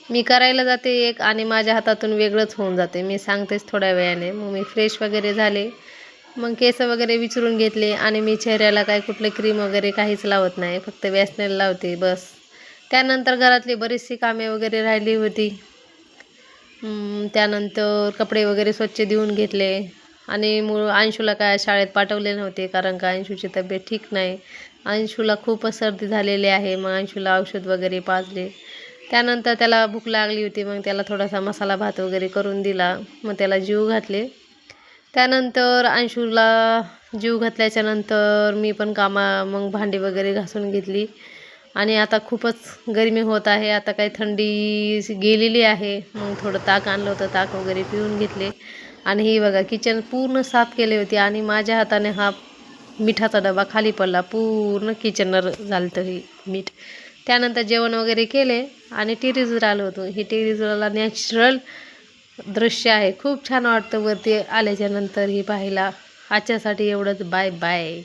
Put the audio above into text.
मी करायला जाते एक आणि माझ्या हातातून वेगळंच होऊन जाते. मी सांगतेच थोड्या वेळाने. मग मी फ्रेश वगैरे झाले. मग केस वगैरे विचारून घेतले आणि मी चेहऱ्याला काही कुठले क्रीम वगैरे काहीच लावत नाही, फक्त वॅसलीन लावते बस. त्यानंतर घरातली बरीचशी कामे वगैरे राहिली होती. त्यानंतर कपडे वगैरे स्वच्छ धुवून घेतले आणि अंशूला काय शाळेत पाठवले नव्हते, कारण का अंशूची तब्येत ठीक नाही. अंशूला खूपच सर्दी झालेली आहे. मग अंशूला औषध वगैरे पाजले. त्यानंतर त्याला भूक लागली होती, मग त्याला थोडासा मसाला भात वगैरे करून दिला. मग त्याला जीव घातले. त्यानंतर अंशूला जीव घातल्याच्या नंतर मी पण मग भांडी वगैरे घासून घेतली. आणि आता खूपच गरमी होत आहे. आता काही थंडी गेलेली आहे. मग थोडं ताक आणलं होतं, ताक वगैरे पिऊन घेतले. आणि ही बघा किचन पूर्ण साफ केले होते आणि माझ्या हाताने हा मिठाचा डबा खाली पडला. पूर्ण किचनवर झालं हे मीठ. त्यानंतर जेवण वगैरे केले आणि टेरेसवर आलो होतो. हे टेरेसवरला नॅचरल दृश्य आहे. खूप छान वाटतं वरती आल्याच्या नंतर हे पाहायला. आजच्यासाठी एवढंच. Bye bye.